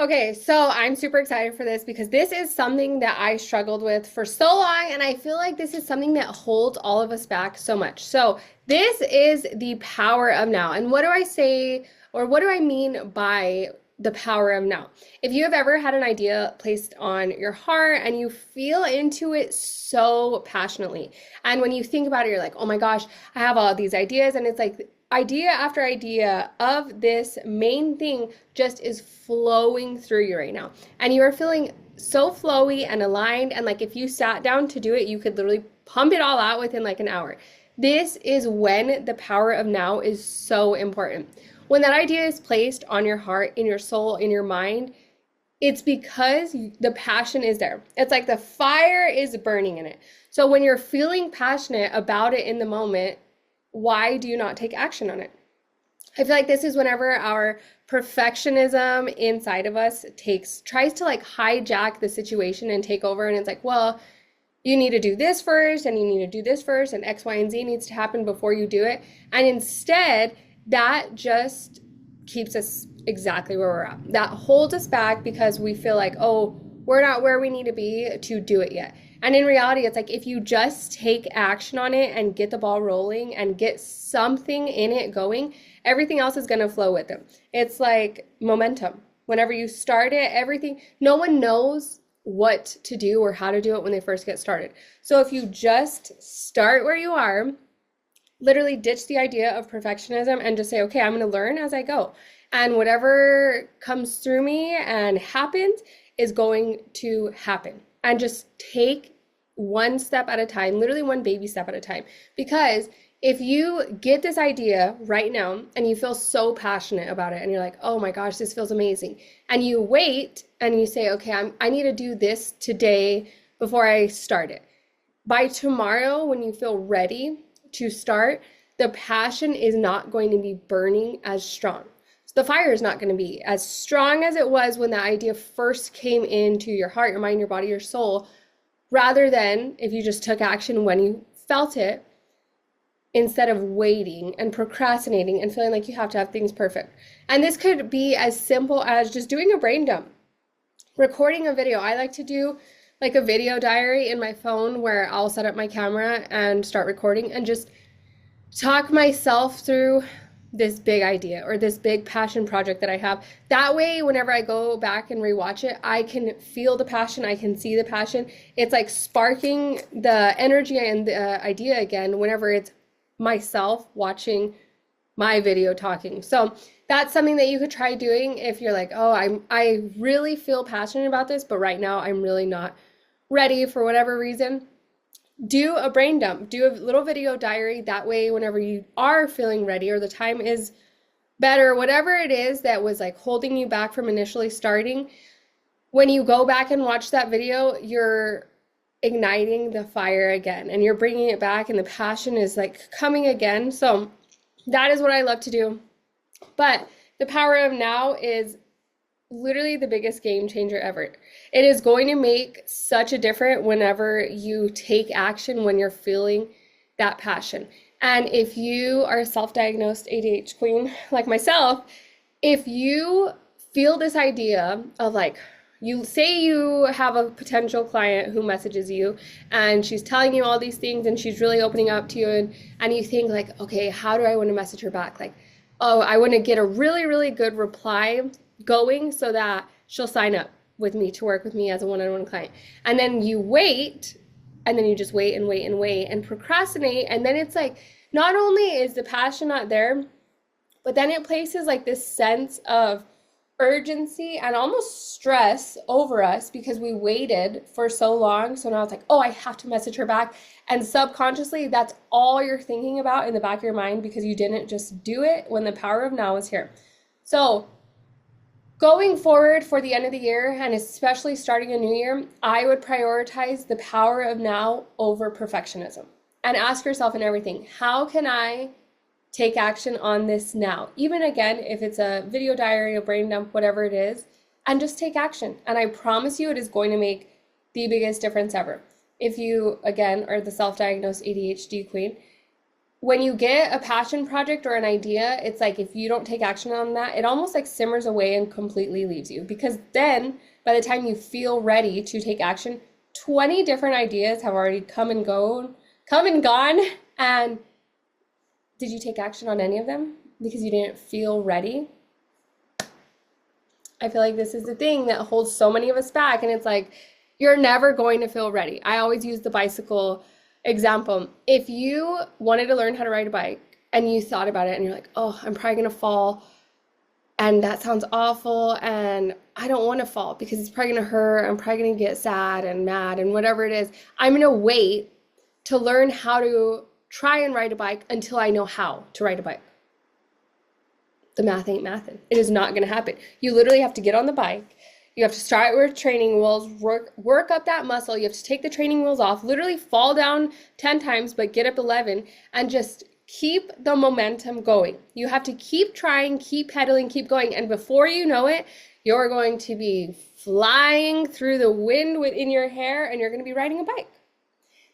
Okay, so I'm super excited for this because this is something that I struggled with for so long, and I feel like this is something that holds all of us back so much. So, this is the power of now. And what do I say, or what do I mean by the power of now? If you have ever had an idea placed on your heart and you feel into it so passionately, and when you think about it, you're like, oh my gosh, I have all these ideas, and it's like, idea after idea of this main thing just is flowing through you right now. And you are feeling so flowy and aligned. And like if you sat down to do it, you could literally pump it all out within like an hour. This is when the power of now is so important. When that idea is placed on your heart, in your soul, in your mind, it's because the passion is there. It's like the fire is burning in it. So when you're feeling passionate about it in the moment, why do you not take action on it? I feel like this is whenever our perfectionism inside of us tries to like hijack the situation and take over, and it's like, well, you need to do this first and you need to do this first and X, Y, and Z needs to happen before you do it. And instead, that just keeps us exactly where we're at. That holds us back because we feel like, oh, we're not where we need to be to do it yet. And in reality, it's like if you just take action on it and get the ball rolling and get something in it going, everything else is going to flow with it. It's like momentum. Whenever you start it, everything, no one knows what to do or how to do it when they first get started. So if you just start where you are, literally ditch the idea of perfectionism and just say, okay, I'm going to learn as I go. And whatever comes through me and happens is going to happen. And just take one step at a time, literally one baby step at a time. Because if you get this idea right now and you feel so passionate about it and you're like, oh my gosh, this feels amazing. And you wait and you say, okay, I need to do this today before I start it. By tomorrow, when you feel ready to start, the passion is not going to be burning as strong. So the fire is not going to be as strong as it was when that idea first came into your heart, your mind, your body, your soul, rather than if you just took action when you felt it, instead of waiting and procrastinating and feeling like you have to have things perfect. And this could be as simple as just doing a brain dump, recording a video. I like to do like a video diary in my phone where I'll set up my camera and start recording and just talk myself through this big idea or this big passion project that I have. That way, whenever I go back and rewatch it, I can feel the passion, I can see the passion. It's like sparking the energy and the idea again whenever it's myself watching my video talking. So that's something that you could try doing if you're like, oh, I really feel passionate about this, but right now I'm really not ready for whatever reason. Do a brain dump, do a little video diary. That way, whenever you are feeling ready or the time is better, whatever it is that was like holding you back from initially starting, when you go back and watch that video, you're igniting the fire again and you're bringing it back and the passion is like coming again. So that is what I love to do. But the power of now is literally the biggest game changer ever. It is going to make such a difference whenever you take action when you're feeling that passion. And if you are a self-diagnosed ADHD queen like myself, if you feel this idea of like, you say you have a potential client who messages you and she's telling you all these things and she's really opening up to you and you think like, okay, how do I want to message her back? Like, oh, I want to get a really, really good reply going so that she'll sign up with me to work with me as a one-on-one client. And then you wait, and then you just wait and wait and wait and procrastinate. And then it's like, not only is the passion not there, but then it places like this sense of urgency and almost stress over us because we waited for so long. So now it's like, oh, I have to message her back. And subconsciously, that's all you're thinking about in the back of your mind because you didn't just do it when the power of now is here. So going forward for the end of the year, and especially starting a new year, I would prioritize the power of now over perfectionism. And ask yourself in everything, how can I take action on this now? Even again, if it's a video diary, a brain dump, whatever it is, and just take action. And I promise you it is going to make the biggest difference ever. If you, again, are the self-diagnosed ADHD queen, when you get a passion project or an idea, it's like if you don't take action on that, it almost like simmers away and completely leaves you. Because then by the time you feel ready to take action, 20 different ideas have already come and gone. And did you take action on any of them because you didn't feel ready? I feel like this is the thing that holds so many of us back. And it's like, you're never going to feel ready. I always use the bicycle example. If you wanted to learn how to ride a bike and you thought about it and you're like, oh, I'm probably going to fall and that sounds awful and I don't want to fall because it's probably going to hurt. I'm probably going to get sad and mad and whatever it is. I'm going to wait to learn how to try and ride a bike until I know how to ride a bike. The math ain't mathin'. It is not going to happen. You literally have to get on the bike. You have to start with training wheels, work up that muscle. You have to take the training wheels off, literally fall down 10 times, but get up 11 and just keep the momentum going. You have to keep trying, keep pedaling, keep going. And before you know it, you're going to be flying through the wind within your hair and you're going to be riding a bike.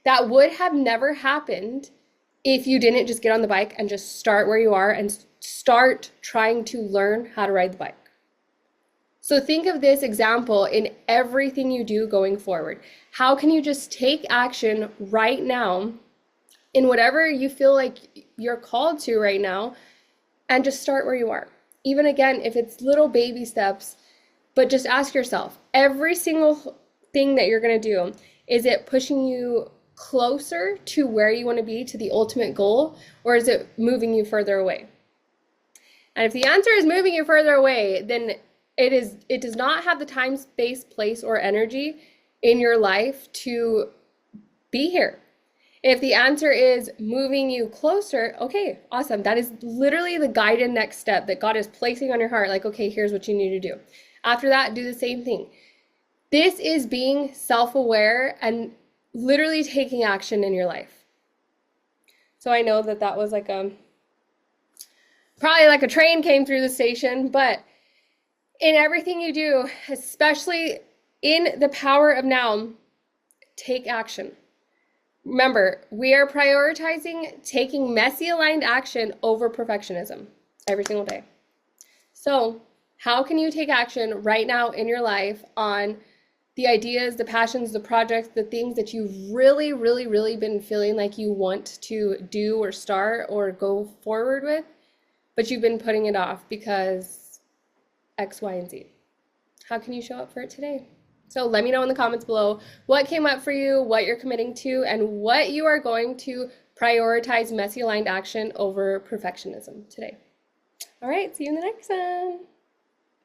That would have never happened if you didn't just get on the bike and just start where you are and start trying to learn how to ride the bike. So think of this example in everything you do going forward. How can you just take action right now in whatever you feel like you're called to right now and just start where you are? Even again, if it's little baby steps, but just ask yourself, every single thing that you're going to do, is it pushing you closer to where you want to be, to the ultimate goal, or is it moving you further away? And if the answer is moving you further away, then it does not have the time, space, place, or energy in your life to be here. If the answer is moving you closer, okay, awesome. That is literally the guided next step that God is placing on your heart. Like, okay, here's what you need to do. After that, do the same thing. This is being self-aware and literally taking action in your life. So I know that was like probably like a train came through the station, but in everything you do, especially in the power of now, take action. Remember, we are prioritizing taking messy aligned action over perfectionism every single day. So how can you take action right now in your life on the ideas, the passions, the projects, the things that you've really, really, really been feeling like you want to do or start or go forward with, but you've been putting it off because X, Y, and Z? How can you show up for it today? So let me know in the comments below what came up for you, what you're committing to, and what you are going to prioritize messy aligned action over perfectionism today. All right, see you in the next one.